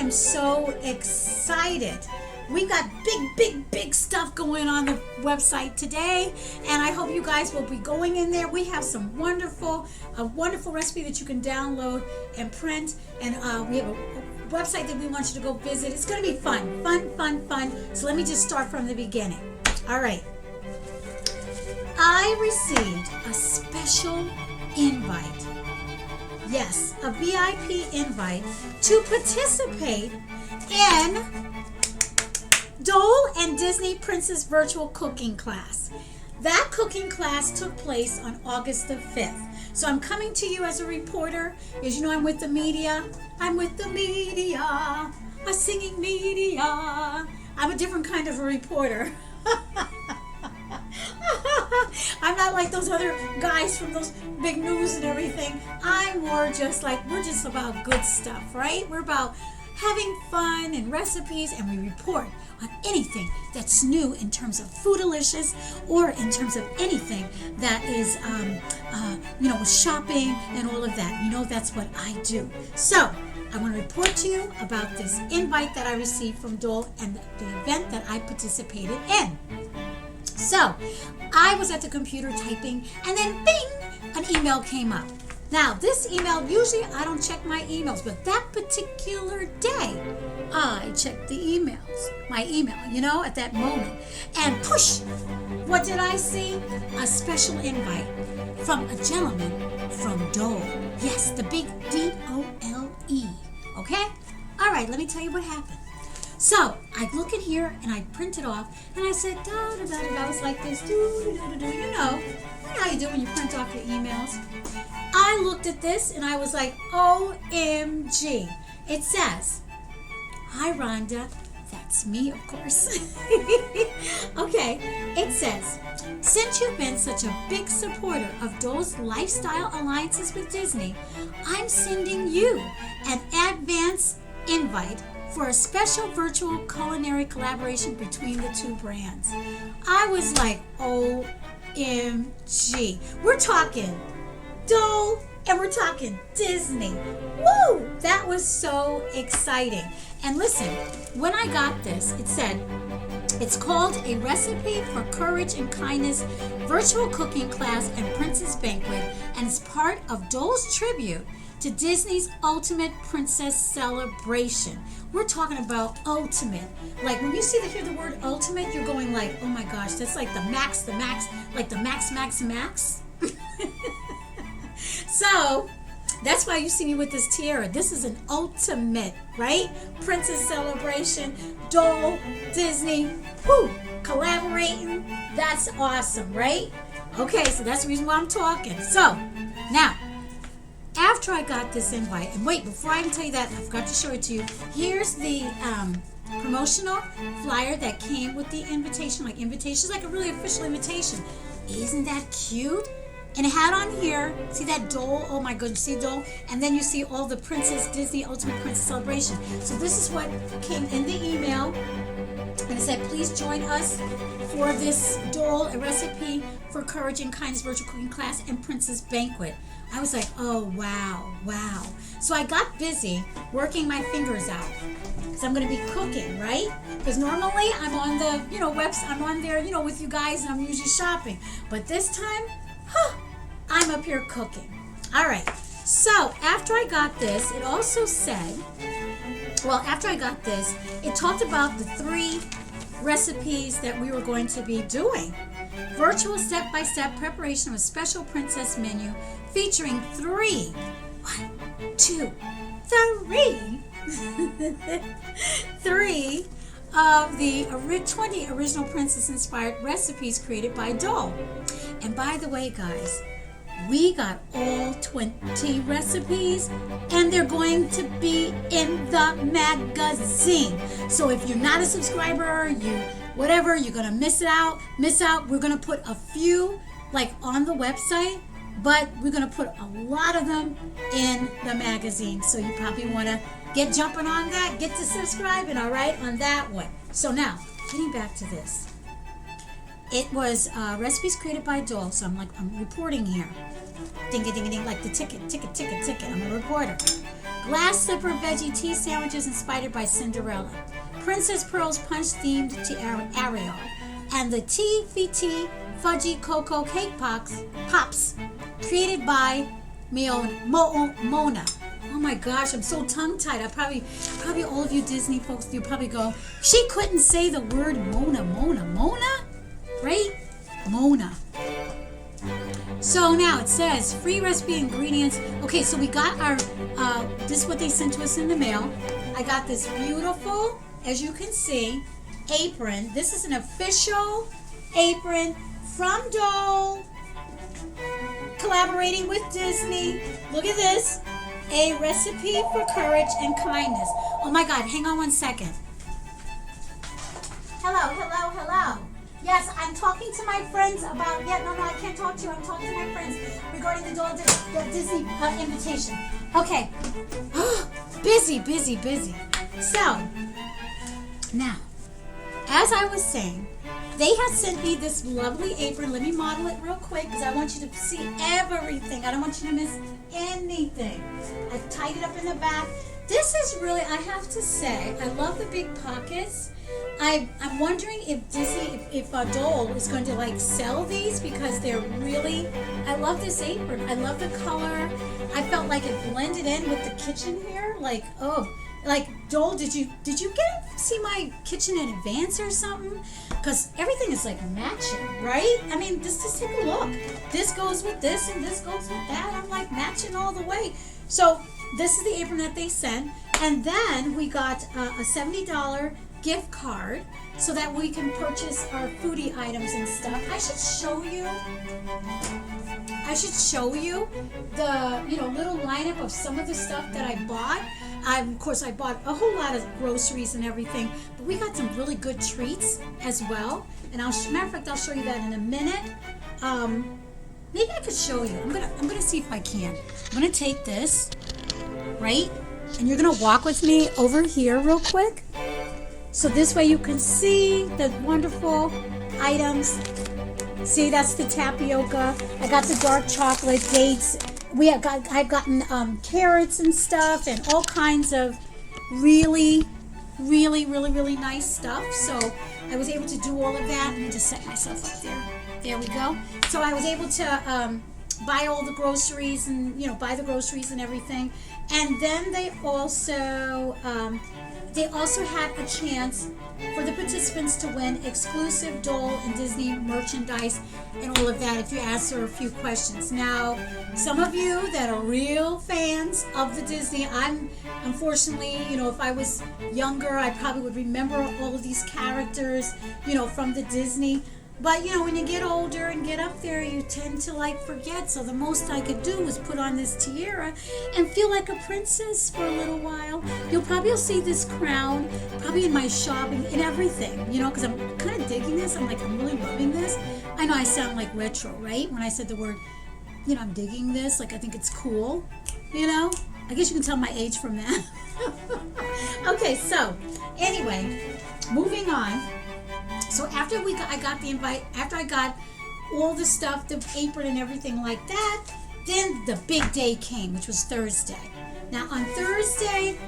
am so excited. We've got big stuff going on the website today, and I hope you guys will be going in there. We have some wonderful recipe that you can download and print, and we have a website that we want you to go visit. It's going to be fun. So let me just start from the beginning. All right. I received a special invite. Yes, a VIP invite to participate in Dole and Disney Princess Virtual Cooking Class. That cooking class took place on August the 5th. So I'm coming to you as a reporter. As you know, I'm with the media. A singing media. I'm a different kind of a reporter. I'm not like those other guys from those big news and everything. I'm more just like, we're just about good stuff, right? We're about having fun and recipes, and we report on anything that's new in terms of Foodalicious or in terms of anything that is, shopping and all of that. You know, that's what I do. So I want to report to you about this invite that I received from Dole and the event that I participated in. So I was at the computer typing, and then bing, an email came up. Now, this email, usually I don't check my emails, but that particular day, I checked my email, at that moment. And push, what did I see? A special invite from a gentleman from Dole. Yes, the big D-O-L-E, okay? All right, let me tell you what happened. So, I look at here, and I print it off, and I said, da-da-da-da-da, I was like this, do-do-do-do-do, you know how you do when you print off your emails. I looked at this and I was like, OMG. It says, "Hi Rhonda." That's me, of course. Okay, it says, "Since you've been such a big supporter of Dole's lifestyle alliances with Disney, I'm sending you an advance invite for a special virtual culinary collaboration between the two brands." I was like, OMG. We're talking Dole and we're talking Disney. Woo! That was so exciting. And listen, when I got this, it said, it's called A Recipe for Courage and Kindness Virtual Cooking Class and Princess Banquet, and it's part of Dole's tribute to Disney's Ultimate Princess Celebration. We're talking about ultimate. Like when you hear the word ultimate, you're going like, oh my gosh, that's like the max, like the max. So that's why you see me with this tiara. This is an ultimate, right? Princess Celebration, Dole, Disney, collaborating. That's awesome, right? Okay, so that's the reason why I'm talking. So now, after I got this invite, and wait, before I can tell you that, I forgot to show it to you. Here's the promotional flyer that came with the invitation. Like a really official invitation. Isn't that cute? And it had on here, see that Dole? Oh my goodness, see Dole? And then you see all the Disney Ultimate Princess Celebration. So this is what came in the email. And it said, "Please join us for this Dole, a recipe for courage and kindness virtual cooking class and Princess Banquet." I was like, oh, wow. So I got busy working my fingers out because I'm going to be cooking, right? Because normally I'm on the, website, I'm on there, with you guys, and I'm usually shopping. But this time, I'm up here cooking. All right. So after I got this, it also said, it talked about the 3 recipes that we were going to be doing. Virtual step-by-step preparation of a special princess menu featuring 3 of the 20 original princess-inspired recipes created by Dole. And by the way, guys, we got all 20 recipes, and they're going to be in the magazine. So if you're not a subscriber, you're gonna miss out. We're gonna put a few on the website, but we're gonna put a lot of them in the magazine. So you probably wanna get jumping on that, get to subscribing, all right, on that one. So now, getting back to this. It was recipes created by Dole, so I'm reporting here. Ding-a-ding-a-ding, like the ticket. I'm a reporter. Glass slipper veggie tea sandwiches inspired by Cinderella. Princess Pearl's punch themed to Ariel. And the TVT Fudgy Cocoa Cake Pops created by Mona. Oh my gosh, I'm so tongue-tied. Probably all of you Disney folks, you probably go, she couldn't say the word Mona, right? Mona. So now it says free recipe ingredients. Okay, so we got our, this is what they sent to us in the mail. I got this beautiful, as you can see, apron. This is an official apron from Dole, collaborating with Disney. Look at this. A recipe for courage and kindness. Oh my God, hang on one second. Hello. Yes, I'm talking to my friends about, no, I can't talk to you. I'm talking to my friends regarding the Dole Disney invitation. Okay. Busy. So, now, as I was saying, they have sent me this lovely apron. Let me model it real quick because I want you to see everything. I don't want you to miss anything. I've tied it up in the back. This is really, I have to say, I love the big pockets. I'm wondering if Disney, if Dole is going to like sell these because they're really, I love this apron. I love the color. I felt like it blended in with the kitchen here. Like, Dole, did you see my kitchen in advance or something? Because everything is like matching, right? I mean, just take a look. This goes with this and this goes with that. I'm like matching all the way. So this is the apron that they sent. And then we got a $70 gift card so that we can purchase our foodie items and stuff. I should show you the little lineup of some of the stuff that I bought. Of course, I bought a whole lot of groceries and everything, but we got some really good treats as well. And matter of fact, I'll show you that in a minute. Maybe I could show you. I'm gonna see if I can. I'm gonna take this, right? And you're gonna walk with me over here real quick. So this way you can see the wonderful items. See, that's the tapioca. I got the dark chocolate dates. I've gotten carrots and stuff and all kinds of really nice stuff. So I was able to do all of that. Let me just set myself up there. There we go. So I was able to buy all the groceries and buy the groceries and everything. And then they also had a chance for the participants to win exclusive Dole and Disney merchandise and all of that if you answer a few questions. Now, some of you that are real fans of the Disney, I'm unfortunately, if I was younger, I probably would remember all of these characters, from the Disney. But when you get older and get up there, you tend to forget. So the most I could do was put on this tiara and feel like a princess for a little while. You'll probably see this crown probably in my shopping and everything, because I'm kind of digging this. I'm really loving this. I know I sound like retro, right? When I said the word, I'm digging this. I think it's cool, I guess you can tell my age from that. Okay, so anyway, moving on. So after I got the invite, after I got all the stuff, the apron and everything like that, then the big day came, which was Thursday. Now on Thursday,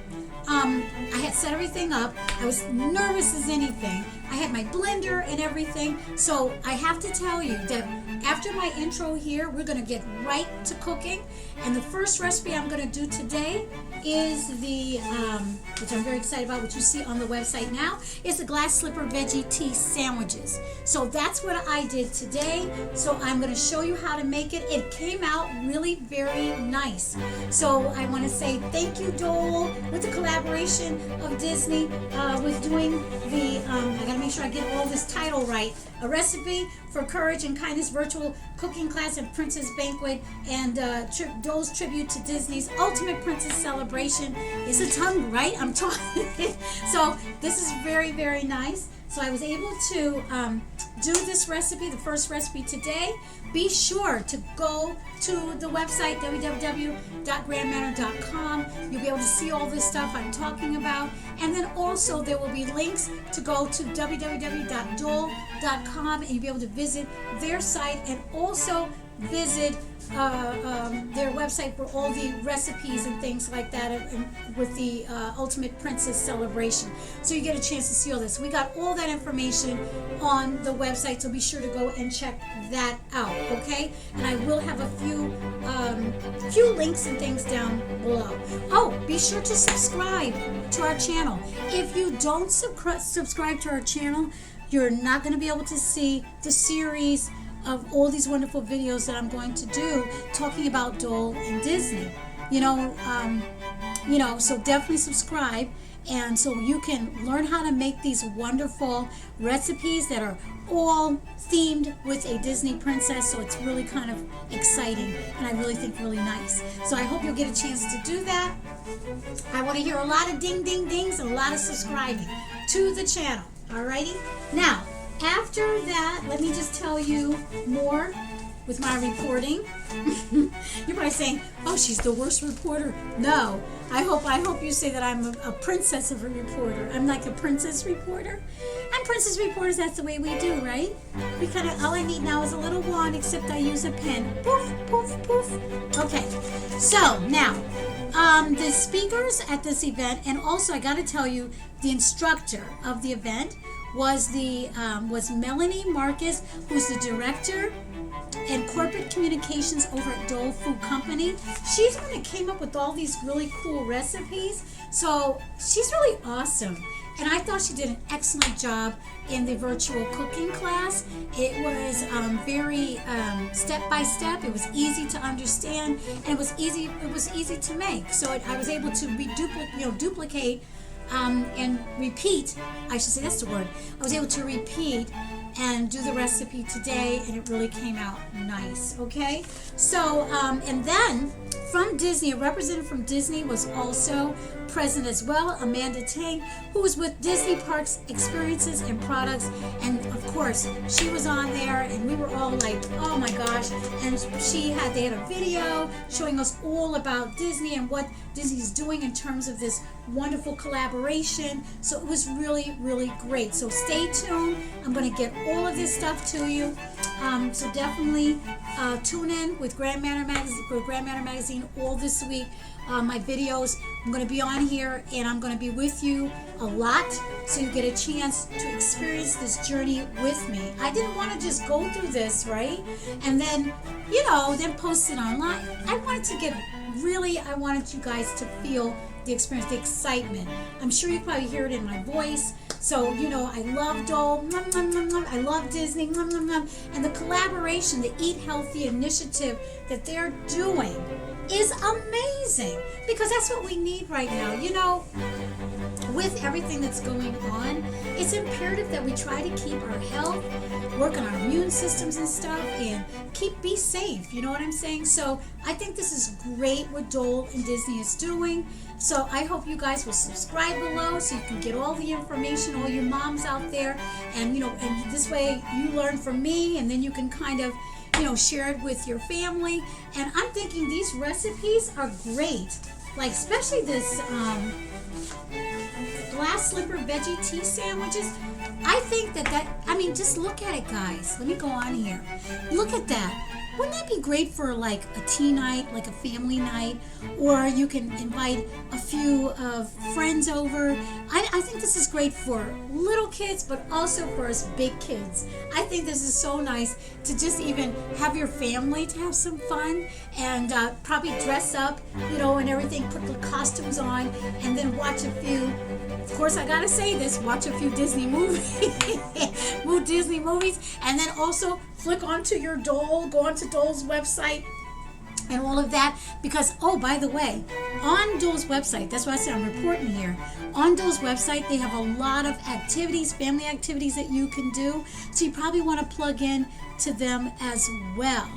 I had set everything up. I was nervous as anything. I had my blender and everything. So I have to tell you that after my intro here, we're going to get right to cooking. And the first recipe I'm going to do today is the, which I'm very excited about, which you see on the website now, is the glass slipper veggie tea sandwiches. So that's what I did today. So I'm going to show you how to make it. It came out really very nice. So I want to say thank you, Dole, with the collaboration of Disney with doing the, I got to make sure I get all this title right, a recipe for courage and kindness virtual cooking class at Princess Banquet and Dole's tribute to Disney's Ultimate Princess Celebration. Is a tongue right? I'm talking. So this is very, very nice. So I was able to do this recipe, the first recipe today. Be sure to go to the website, www.grandmanor.com. You'll be able to see all this stuff I'm talking about. And then also there will be links to go to www.dole.com and you'll be able to visit their site and also visit their website for all the recipes and things like that, and with the Ultimate Princess celebration. So you get a chance to see all this. We got all that information on the website, so be sure to go and check that out, okay? And I will have a few links and things down below. Oh, be sure to subscribe to our channel. If you don't subscribe to our channel, you're not going to be able to see the series of all these wonderful videos that I'm going to do talking about Dole and Disney. So definitely subscribe, and so you can learn how to make these wonderful recipes that are all themed with a Disney princess. So it's really kind of exciting, and I really think really nice. So I hope you'll get a chance to do that. I want to hear a lot of ding ding dings and a lot of subscribing to the channel. Alrighty? Now, after that, let me just tell you more with my reporting. You're probably saying, oh, she's the worst reporter. No, I hope you say that I'm a princess of a reporter. I'm like a princess reporter. And princess reporters, that's the way we do, right? We kind of, all I need now is a little wand, except I use a pen. Poof, poof, poof. Okay, so now, the speakers at this event, and also I got to tell you, the instructor of the event was Melanie Marcus, who's the director and corporate communications over at Dole Food Company. She's the one that came up with all these really cool recipes. So she's really awesome. And I thought she did an excellent job in the virtual cooking class. It was very step by step. It was easy to understand, and it was easy to make. So I was able to duplicate and repeat. I should say that's the word. I was able to repeat and do the recipe today, and it really came out nice. Okay, so and then from Disney, a representative from Disney was also present as well, Amanda Tang, who was with Disney Parks Experiences and Products, and of course she was on there, and we were all like, oh my gosh. And they had a video showing us all about Disney and what Disney's doing in terms of this wonderful collaboration. So it was really, really great. So stay tuned. I'm going to get all of this stuff to you. So definitely tune in with Grand Manor Magazine all this week. My videos, I'm going to be on here, and I'm going to be with you a lot, so you get a chance to experience this journey with me. I didn't want to just go through this, right, and then then post it online. I wanted you guys to feel the experience, the excitement. I'm sure you probably hear it in my voice. So, I love Dole, I love Disney, and the collaboration, the Eat Healthy initiative that they're doing is amazing, because that's what we need right now. With everything that's going on, it's imperative that we try to keep our health, work on our immune systems and stuff, and be safe. You know what I'm saying? So I think this is great what Dole and Disney is doing. So I hope you guys will subscribe below so you can get all the information, all you moms out there, and and this way you learn from me, and then you can kind of share it with your family. And I'm thinking these recipes are great, like especially this glass slipper veggie tea sandwiches. I think just look at it, guys. Let me go on here. Look at that. Wouldn't that be great for like a tea night, like a family night? Or you can invite a few friends over. I think this is great for little kids, but also for us big kids. I think this is so nice to just even have your family to have some fun, and probably dress up, and everything, put the costumes on, and then watch a few, of course I gotta say this, watch a few Disney movies, and then also flick onto your Dole, go onto Dole's website and all of that, because, oh, by the way, on Dole's website, that's why I said I'm reporting here, on Dole's website, they have a lot of activities, family activities that you can do, so you probably want to plug in to them as well.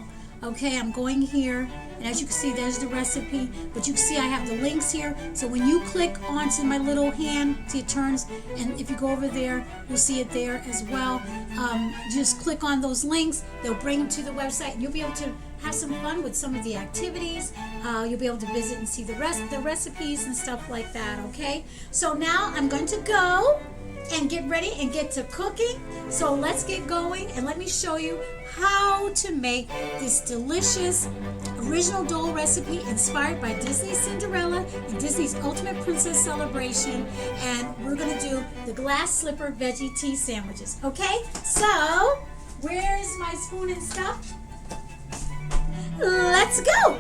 Okay, I'm going here, and as you can see, there's the recipe, but you can see I have the links here, so when you click onto my little hand, see it turns, and if you go over there, you'll see it there as well. Just click on those links, they'll bring them to the website, and you'll be able to have some fun with some of the activities. You'll be able to visit and see the recipes and stuff like that, okay? So now I'm going to go, and get ready and get to cooking. So let's get going and let me show you how to make this delicious original Dole recipe inspired by Disney's Cinderella and Disney's Ultimate Princess Celebration. And we're gonna do the glass slipper veggie tea sandwiches. Okay, so where's my spoon and stuff? Let's go.